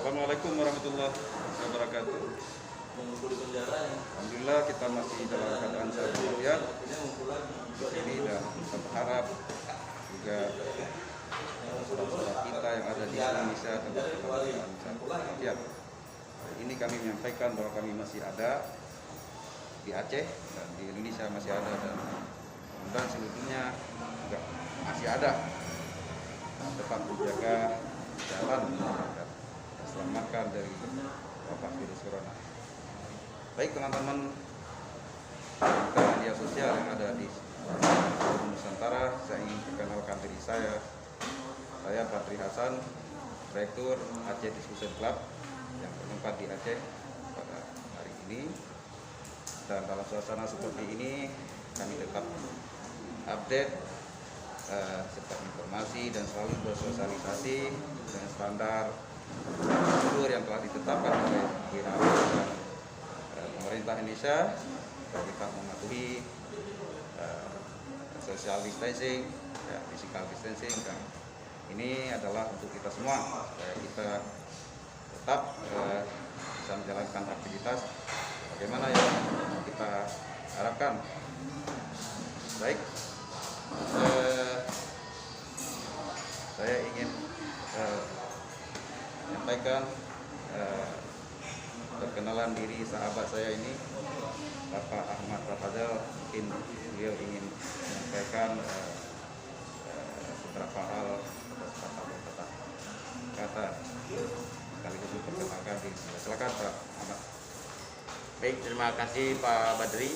Assalamualaikum warahmatullahi wabarakatuh. Alhamdulillah kita masih dalam keadaan sehat walafiat ini, dan kita berharap juga saudara-saudara kita yang ada di Indonesia tetap dalam keadaan sehat walafiat. Ini kami menyampaikan bahwa kami masih ada di Aceh dan di Indonesia masih ada, dan seluruhnya juga masih ada. Tetap menjaga jalan masyarakat, selamatkan dari wabah virus corona. Baik teman-teman media sosial yang ada di Nusantara, saya ingin perkenalkan diri saya Badri Hasan, Direktur Aceh Discussion Club yang bertempat di Aceh pada hari ini. Dan dalam suasana seperti ini kami tetap update serta informasi dan selalu bersosialisasi dengan standar prosedur yang telah ditetapkan oleh WHO dan pemerintah Indonesia. Kita mematuhi social distancing, physical distancing, dan ini adalah untuk kita semua supaya kita tetap bisa menjalankan aktivitas bagaimana yang kita harapkan. Baik, saya ingin menyampaikan perkenalan diri sahabat saya ini, Bapak Ahmad Rafadel. Mungkin beliau ingin menyampaikan beberapa hal atas kata sekaligus memperkenalkan diri. Silakan Pak Ahmad. Baik, terima kasih Pak Badri.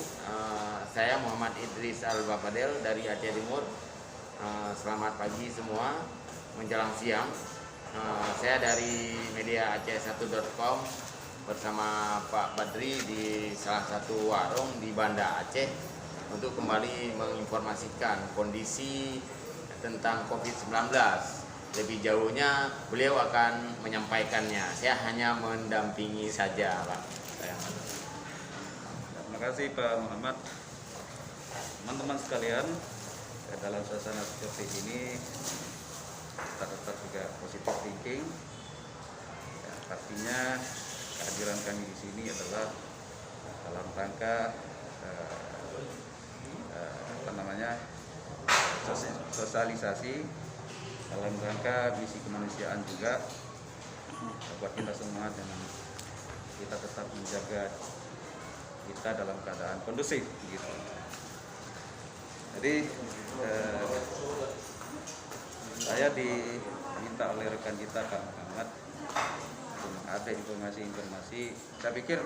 Saya Muhammad Idris Al-Bafadel dari Aceh Timur. Selamat pagi semua, menjelang siang. Saya dari media aceh1.com bersama Pak Badri di salah satu warung di Banda Aceh untuk kembali menginformasikan kondisi tentang COVID-19. Lebih jauhnya beliau akan menyampaikannya. Saya hanya mendampingi saja, Pak. Terima kasih Pak Muhammad. Teman-teman sekalian, dalam suasana seperti ini kita tetap juga positive thinking. Ya, artinya kehadiran kami di sini adalah dalam rangka sosialisasi, dalam rangka misi kemanusiaan juga, buat kita semua dengan kita tetap menjaga kita dalam keadaan kondusif gitu. Jadi saya diminta oleh rekan kita Pak Muhammad untuk ada informasi-informasi. Saya pikir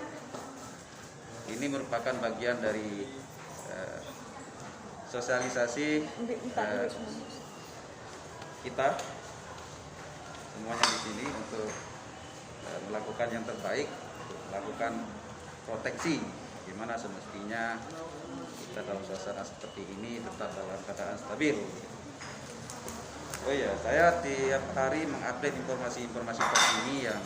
ini merupakan bagian dari sosialisasi kita semuanya di sini untuk melakukan yang terbaik, untuk melakukan proteksi. Gimana semestinya kita dalam suasana seperti ini tetap dalam keadaan stabil. Oh ya, saya tiap hari mengupdate informasi-informasi terkini yang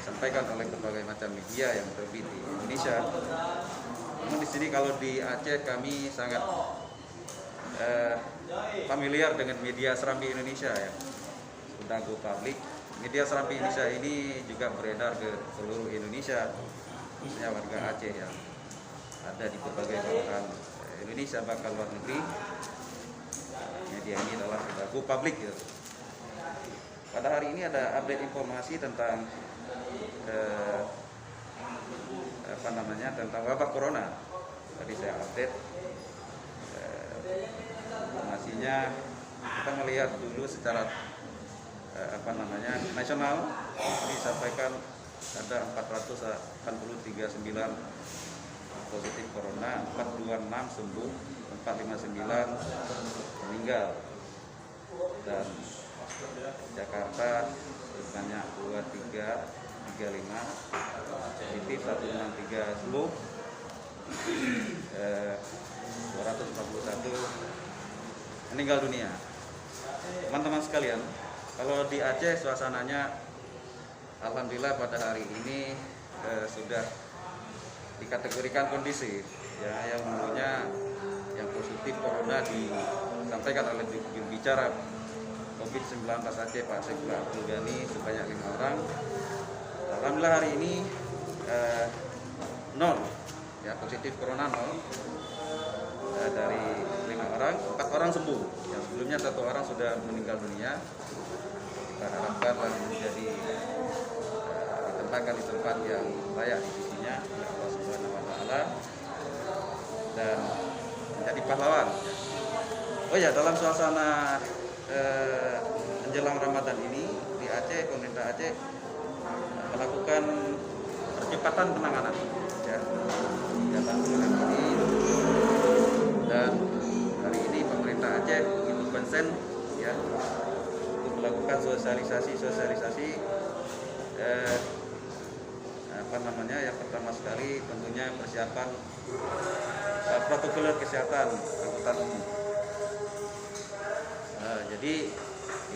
disampaikan oleh berbagai macam media yang terbit di Indonesia. Namun di sini kalau di Aceh kami sangat familiar dengan media Serambi Indonesia ya, sudah go public. Media Serambi Indonesia ini juga beredar ke seluruh Indonesia, khususnya warga Aceh yang ada di berbagai belahan Indonesia bahkan luar negeri. Media ini adalah sudah go public gitu. Pada hari ini ada update informasi tentang tentang wabah corona. Tadi saya update informasinya. Kita melihat dulu secara nasional disampaikan ada 489 positif corona, 426 sembuh, 459 meninggal, dan Jakarta sebanyak 2335 positif, 163 sembuh, 241 meninggal dunia. Teman-teman sekalian, kalau di Aceh suasananya alhamdulillah pada hari ini sudah dikategorikan kondisi ya, yang menurutnya yang positif corona disampaikan oleh juru bicara COVID-19 Aceh Pak Saifullah Abdul Ghani sebanyak 5 orang. Alhamdulillah hari ini 0 ya, positif corona 0. Dari 5 orang, 4 orang sembuh. Yang sebelumnya 1 orang sudah meninggal dunia. Kita harapkan menjadi ditempatkan di tempat yang layak di sisinya oleh Allah Subhanahu wa taala dan menjadi pahlawan. Oh ya, dalam suasana menjelang Ramadan ini di Aceh, pemerintah Aceh melakukan percepatan penanganan ya, kegiatan ini. Dan hari ini pemerintah Aceh begitu konsen ya untuk melakukan sosialisasi yang pertama sekali tentunya persiapan protokol kesehatan angkutan umum. Jadi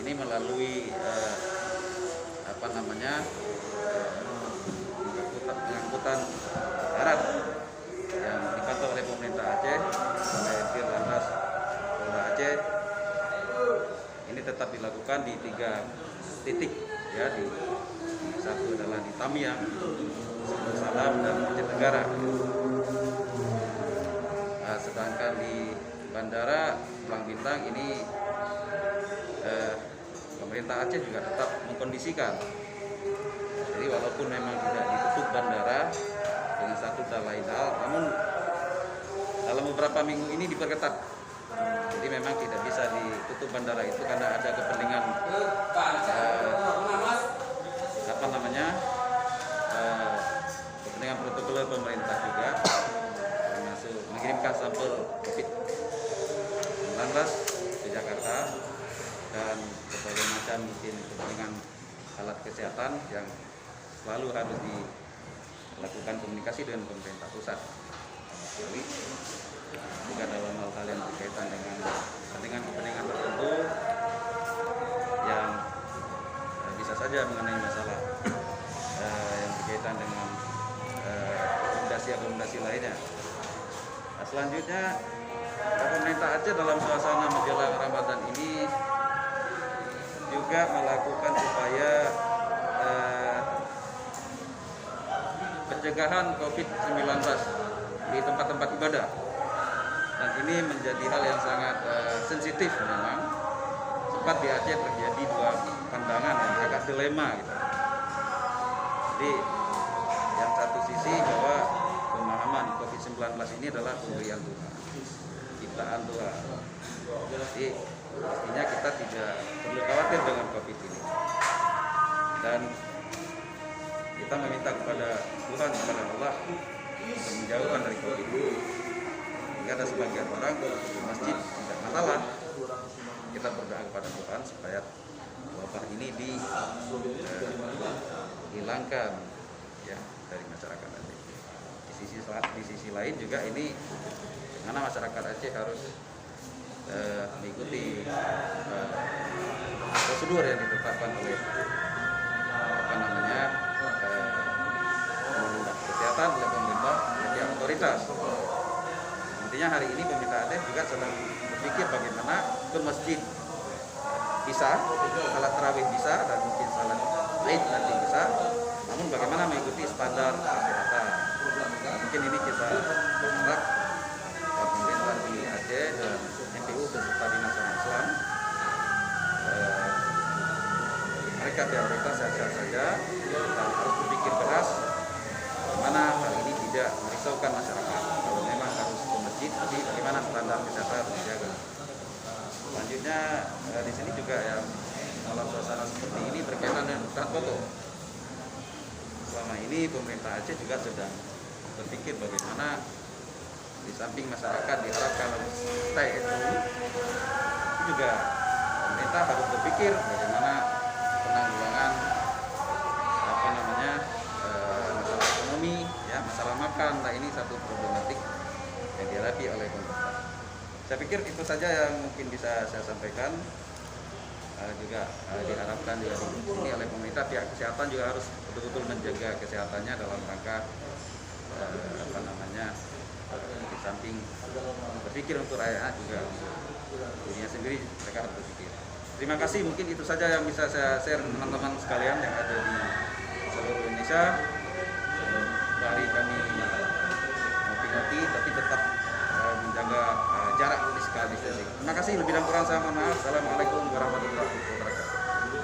ini melalui pengangkutan darat yang dipantau oleh pemerintah Aceh, oleh Dirlantas Polda Aceh. Ini tetap dilakukan di 3 titik ya, di satu adalah di Tamiang, Salam dan Masjid Negara. Sedangkan di Bandara Pulang Bintang ini pemerintah Aceh juga tetap mengkondisikan. Jadi walaupun memang tidak ditutup bandara dengan satu dan lain hal, namun dalam beberapa minggu ini diperketat. Jadi memang tidak bisa ditutup bandara itu karena ada kepentingan kepentingan protokol pemerintah juga, termasuk mengirimkan sampel COVID-19 ke Jakarta dan berbagai macam mungkin kepentingan alat kesehatan yang selalu harus dilakukan komunikasi dengan pemerintah pusat. Jadi juga dalam hal-hal yang berkaitan dengan kepentingan tertentu yang bisa saja mengenai masalah yang berkaitan dengan akomodasi lainnya. Nah, selanjutnya pemerintah Aceh dalam suasana menjelang Ramadan ini juga melakukan upaya pencegahan COVID-19 di tempat-tempat ibadah. Dan ini menjadi hal yang sangat sensitif memang. Sempat di Aceh terjadi 2 pandangan yang agak dilema gitu. Jadi yang satu sisi bahwa pemahaman COVID-19 ini adalah pemberian Tuhan, ciptaan Tuhan. Jadi pastinya kita tidak perlu khawatir dengan COVID ini. Dan kita meminta kepada Tuhan, kepada Allah untuk menjauhkan dari COVID ini. Jika ada sebagian orang di masjid tidak masalah, kita berdoa kepada Tuhan supaya wabah ini dihilangkan ya dari masyarakat Aceh. Di sisi lain juga ini karena masyarakat Aceh harus mengikuti prosedur yang ditetapkan oleh kesehatan oleh pemerintah, oleh otoritas. Intinya hari ini pemerintah Aceh juga sedang berpikir bagaimana ke masjid bisa, salat tarawih bisa, dan mungkin salat Id nanti bisa, namun bagaimana mengikuti standar kesehatan. Mungkin ini kita berharap pemerintah di Aceh dan MPU beserta Dinas Islam mereka prioritas sehat-sehat saja dan harus berpikir keras bagaimana hal ini tidak merisaukan masyarakat. Kalau memang harus ke masjid, tapi bagaimana standar kesehatan harus dijaga. Selanjutnya di sini juga yang dalam suasana seperti ini berkaitan dengan foto. Selama ini pemerintah Aceh juga sedang berpikir bagaimana di samping masyarakat diharapkan stay at home, juga pemerintah harus berpikir bagaimana penanggulangan masalah ekonomi, ya, masalah makan. Nah, ini satu problematik yang dihadapi oleh pemerintah. Saya pikir itu saja yang mungkin bisa saya sampaikan. Juga diharapkan di sini oleh pemerintah, pihak kesehatan juga harus betul-betul menjaga kesehatannya dalam rangka di samping berpikir untuk rakyat juga untuk dirinya sendiri, mereka harus berpikir. Terima kasih, mungkin itu saja yang bisa saya share teman-teman sekalian yang ada di seluruh Indonesia. Mari kami ngopi-ngopi tapi tetap menjaga jarak physical distancing. Terima kasih, lebih dan kurang saya mohon maaf. Assalamualaikum warahmatullahi wabarakatuh.